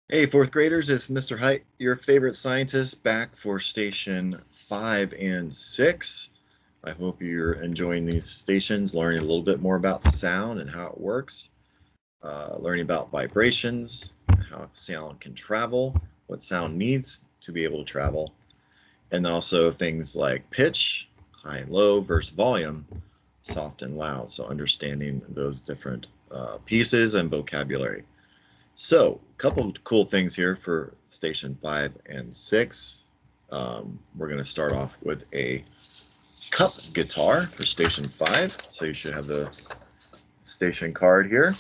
Hey, fourth graders, it's Mr. Height, your favorite scientist, back for station 5 and 6. I hope you're enjoying these stations, learning a little bit more about sound and how it works, learning about vibrations, how sound can travel, what sound needs to be able to travel, and also things like pitch, high and low versus volume, soft and loud. So understanding those different pieces and vocabulary. So, a couple cool things here for station 5 and 6. We're going to start off with a cup guitar for station 5. So, you should have the station card here.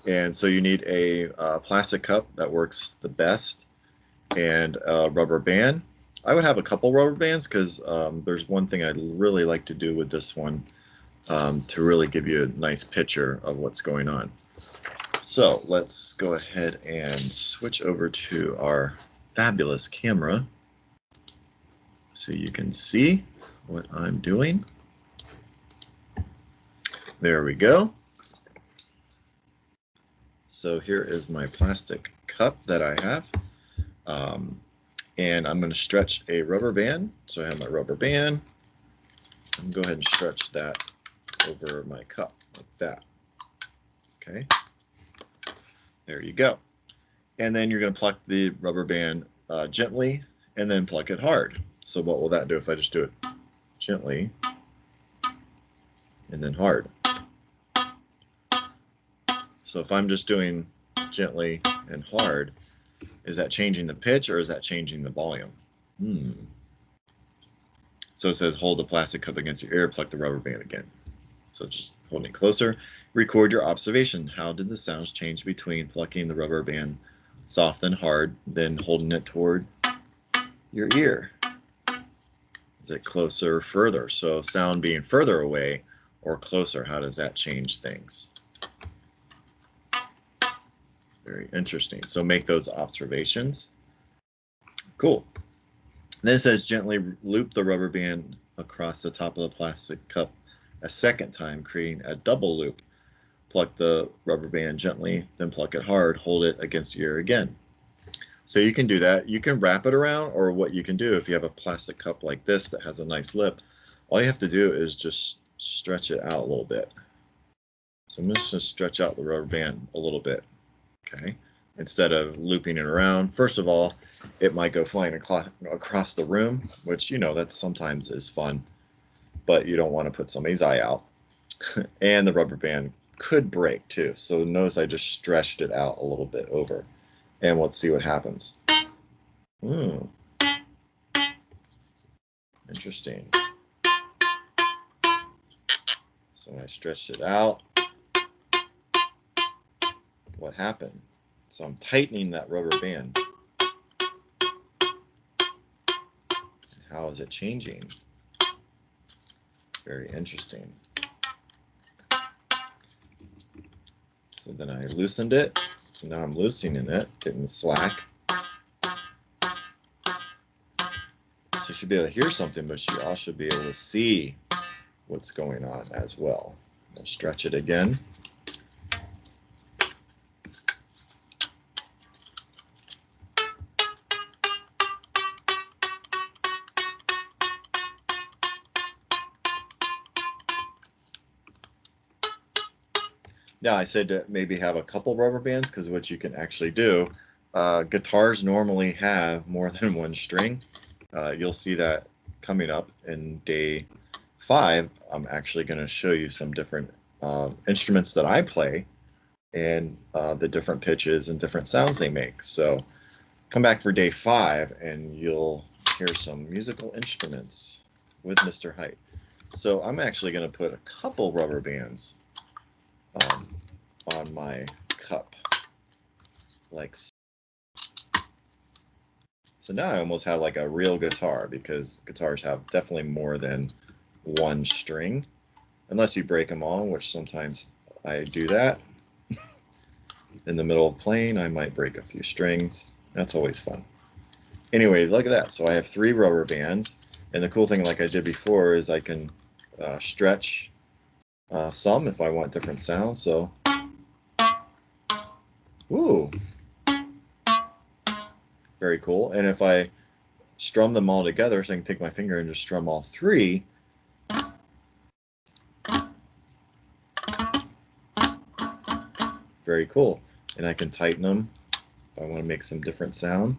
And so, you need a plastic cup that works the best and a rubber band. I would have a couple rubber bands because there's one thing I'd really like to do with this one to really give you a nice picture of what's going on. So let's go ahead and switch over to our fabulous camera so you can see what I'm doing. There we go. So here is my plastic cup that I have. And I'm going to stretch a rubber band. So I have my rubber band. I'm going to go ahead and stretch that over my cup like that. Okay. There you go. And then you're going to pluck the rubber band gently and then pluck it hard. So what will that do if I just do it gently and then hard? So if I'm just doing gently and hard, is that changing the pitch or is that changing the volume? So it says hold the plastic cup against your ear, pluck the rubber band again. So just holding it closer. Record your observation. How did the sounds change between plucking the rubber band soft and hard, then holding it toward your ear? Is it closer or further? So sound being further away or closer, how does that change things? Very interesting. So make those observations. Cool. Then it says gently loop the rubber band across the top of the plastic cup a second time, creating a double loop. Pluck the rubber band gently, then pluck it hard, hold it against your ear again. So you can do that. You can wrap it around, or what you can do if you have a plastic cup like this that has a nice lip, all you have to do is just stretch it out a little bit. So I'm just going to stretch out the rubber band a little bit, okay? Instead of looping it around. First of all, it might go flying across the room, which, you know, that sometimes is fun, but you don't want to put somebody's eye out. And the rubber band could break too. So notice I just stretched it out a little bit over. And let's see what happens. Interesting. So I stretched it out. What happened? So I'm tightening that rubber band. How is it changing? Very interesting. So then I loosened it. So now I'm loosening it, getting the slack. So you should be able to hear something, but you also should be able to see what's going on as well. I'll stretch it again. Now I said to maybe have a couple rubber bands because what you can actually do, guitars normally have more than one string. You'll see that coming up in day 5. I'm actually going to show you some different instruments that I play and the different pitches and different sounds they make. So come back for day 5 and you'll hear some musical instruments with Mr. Height. So I'm actually going to put a couple rubber bands on my cup, like so. So now I almost have like a real guitar because guitars have definitely more than one string, unless you break them all, which sometimes I do that. In the middle of playing, I might break a few strings. That's always fun. Anyway, look at that. So I have 3 rubber bands, and the cool thing, like I did before, is I can stretch some if I want different sounds. So, ooh, Very cool. And if I strum them all together, so I can take my finger and just strum all three, very cool. And I can tighten them if I want to make some different sound.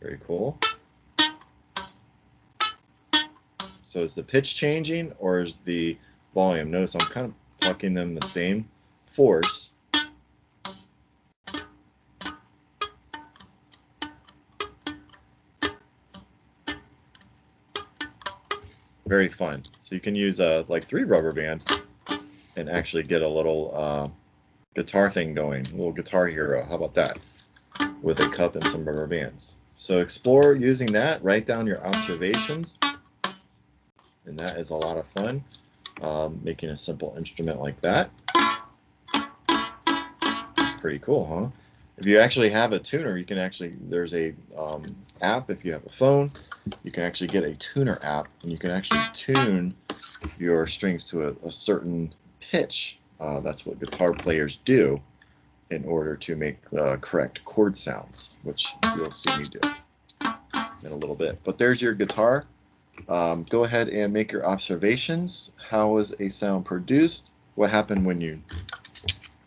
Very cool. So is the pitch changing or is the volume? Notice I'm kind of plucking them the same force. Very fun. So you can use like 3 rubber bands and actually get a little guitar thing going, a little Guitar Hero. How about that? With a cup and some rubber bands. So explore using that. Write down your observations. And that is a lot of fun, making a simple instrument like that. It's pretty cool, huh? If you actually have a tuner, you can actually, there's a app, if you have a phone, you can actually get a tuner app, and you can actually tune your strings to a certain pitch. That's what guitar players do in order to make correct chord sounds, which you'll see me do in a little bit. But there's your guitar. Go ahead and make your observations. How was a sound produced? What happened when you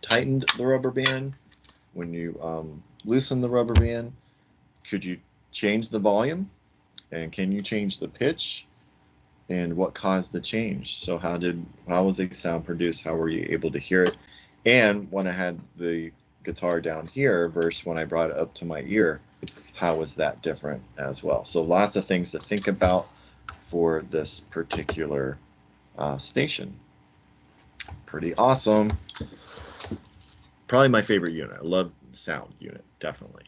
tightened the rubber band? When you loosened the rubber band? Could you change the volume? And can you change the pitch? And what caused the change? So how was a sound produced? How were you able to hear it? And when I had the guitar down here versus when I brought it up to my ear, how was that different as well? So lots of things to think about for this particular station. Pretty awesome. Probably my favorite unit. I love the sound unit, definitely.